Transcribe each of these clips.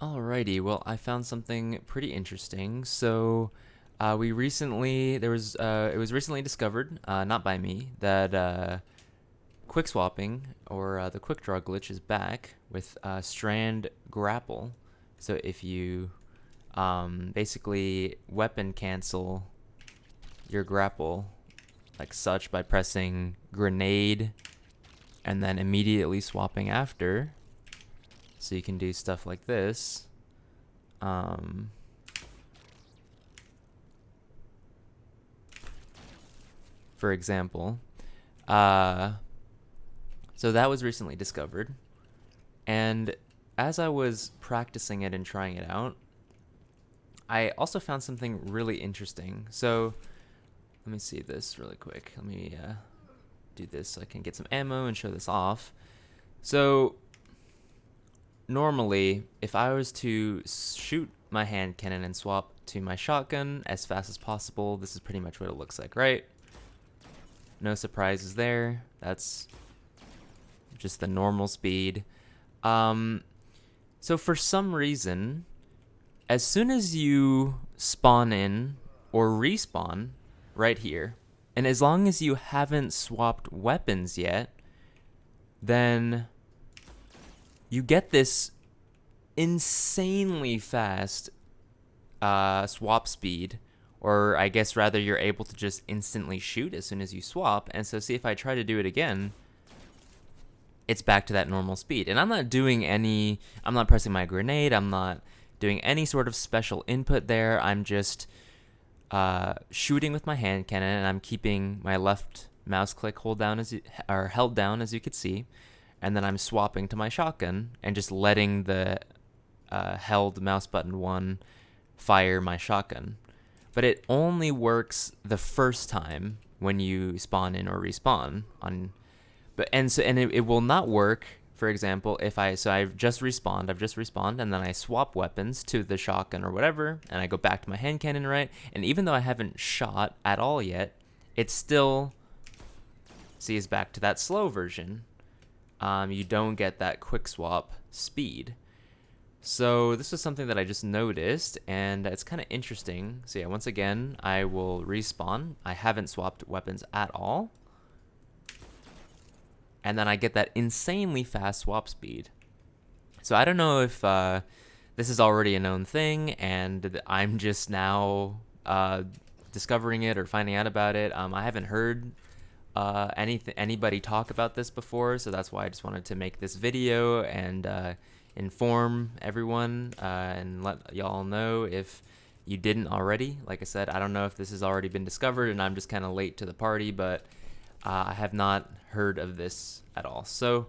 Alrighty, well, I found something pretty interesting. So, we recently it was recently discovered, not by me, that quick swapping or the quick draw glitch is back with strand grapple. So if you basically weapon cancel your grapple like such by pressing grenade and then immediately swapping after, so you can do stuff like this. For example, uh, so that was recently discovered, and as I was practicing it and trying it out, I also found something really interesting. So let me see this really quick. Let me do this so I can get some ammo and show this off. So normally, if I was to shoot my hand cannon and swap to my shotgun as fast as possible, this is pretty much what it looks like, right? No surprises there. That's just the normal speed. So for some reason, as soon as you spawn in or respawn right here, and as long as you haven't swapped weapons yet, then you get this insanely fast swap speed, or I guess rather you're able to just instantly shoot as soon as you swap. And so see, if I try to do it again, it's back to that normal speed. And I'm not pressing my grenade, I'm not doing any sort of special input there. I'm just shooting with my hand cannon, and I'm keeping my left mouse click held down as you could see, and then I'm swapping to my shotgun and just letting the held mouse button 1 fire my shotgun. But it only works the first time when you spawn in or respawn on. It will not work. For example, I've just respawned, and then I swap weapons to the shotgun or whatever, and I go back to my hand cannon, right? And even though I haven't shot at all yet, it still is back to that slow version. You don't get that quick swap speed. So this was something that I just noticed, and it's kind of interesting. So yeah, once again, I will respawn. I haven't swapped weapons at all. And then I get that insanely fast swap speed. So I don't know if this is already a known thing, and I'm just now discovering it or finding out about it. I haven't heard anybody talk about this before, so that's why I just wanted to make this video and inform everyone and let y'all know if you didn't already. Like I said, I don't know if this has already been discovered and I'm just kind of late to the party, but I have not heard of this at all. So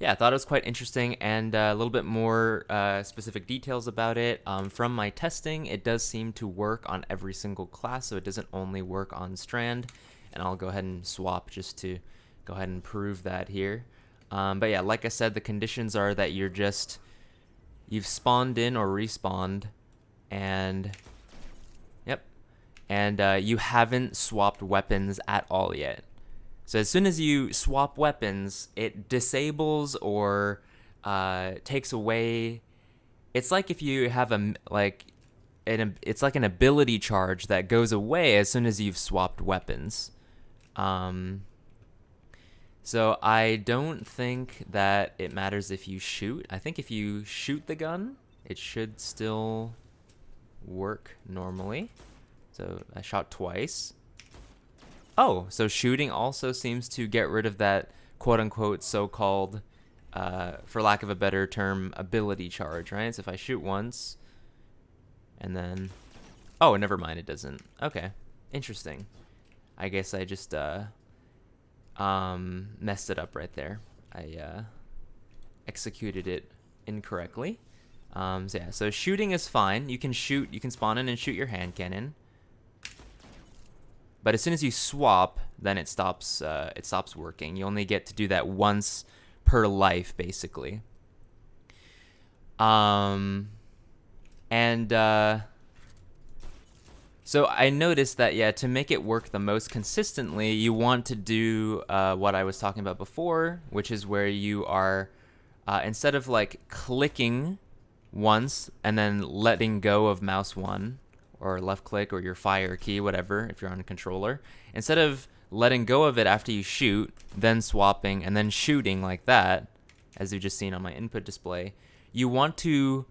yeah, I thought it was quite interesting, and a little bit more specific details about it. From my testing, it does seem to work on every single class, so it doesn't only work on Strand, and I'll go ahead and swap just to go ahead and prove that here. But yeah, like I said, the conditions are that you've spawned in or respawned, and you haven't swapped weapons at all yet. So as soon as you swap weapons, it disables or takes away. It's like if you have it's like an ability charge that goes away as soon as you've swapped weapons. So I don't think that it matters if you shoot. I think if you shoot the gun, it should still work normally. So I shot twice. Oh, so shooting also seems to get rid of that quote-unquote so-called, for lack of a better term, ability charge, right? So if I shoot once, and then... Oh, never mind, it doesn't. Okay, interesting. I guess I just messed it up right there. I executed it incorrectly. So yeah, so shooting is fine. You can spawn in and shoot your hand cannon. But as soon as you swap, then it stops working. You only get to do that once per life, basically. So I noticed that, yeah, to make it work the most consistently, you want to do what I was talking about before, which is where you are, instead of like clicking once and then letting go of mouse 1 or left click or your fire key, whatever, if you're on a controller, instead of letting go of it after you shoot, then swapping and then shooting like that, as you've just seen on my input display, you want to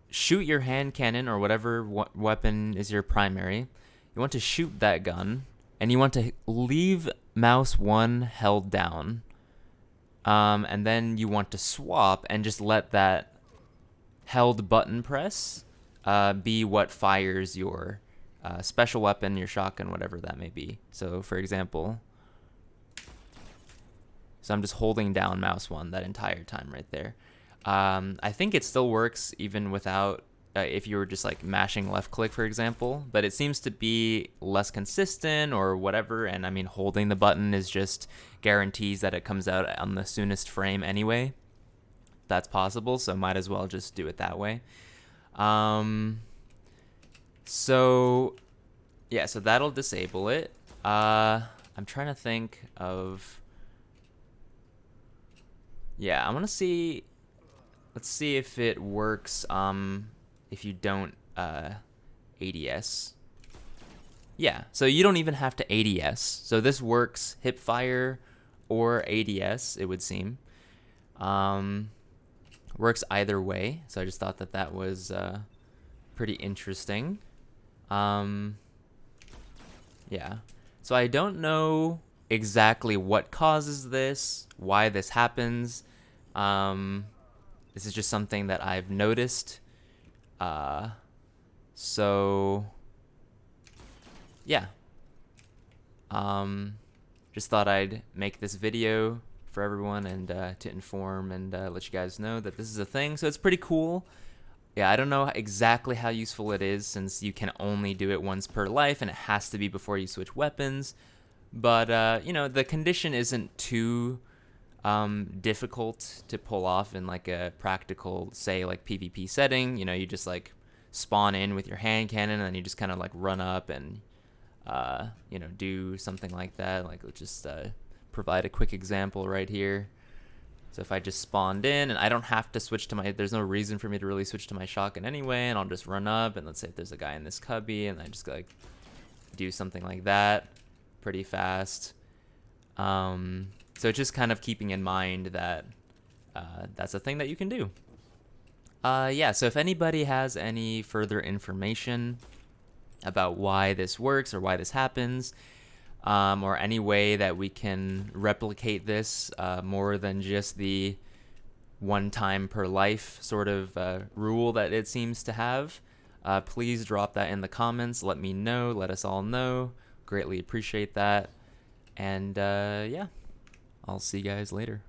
shoot your hand cannon or whatever weapon is your primary. You want to shoot that gun, and you want to leave mouse 1 held down. And then you want to swap and just let that held button press be what fires your special weapon, your shotgun, whatever that may be. So for example, so I'm just holding down mouse 1 that entire time right there. I think it still works even without, if you were just like mashing left click, for example, but it seems to be less consistent or whatever. And I mean, holding the button is just guarantees that it comes out on the soonest frame anyway. That's possible, so might as well just do it that way. So yeah, so that'll disable it. I'm trying to think of, yeah, I want to see, let's see if it works if you don't ADS. Yeah, so you don't even have to ADS. So this works hipfire or ADS, it would seem. Works either way, so I just thought that that was pretty interesting. Yeah, so I don't know exactly what causes this, why this happens. This is just something that I've noticed. So yeah, just thought I'd make this video for everyone and to inform and let you guys know that this is a thing. So it's pretty cool. Yeah, I don't know exactly how useful it is since you can only do it once per life and it has to be before you switch weapons. But you know, the condition isn't too difficult to pull off in like a practical, say like PvP setting. You know, you just like spawn in with your hand cannon and then you just kind of like run up and you know, do something like that. Like let's just provide a quick example right here. So if I just spawned in and I don't have to switch to my, there's no reason for me to really switch to my shotgun anyway, and I'll just run up and let's say if there's a guy in this cubby and I just like do something like that pretty fast. So it's just kind of keeping in mind that that's a thing that you can do. Yeah, so if anybody has any further information about why this works or why this happens, or any way that we can replicate this more than just the one time per life sort of rule that it seems to have, please drop that in the comments. Let me know. Let us all know. Greatly appreciate that. And yeah, I'll see you guys later.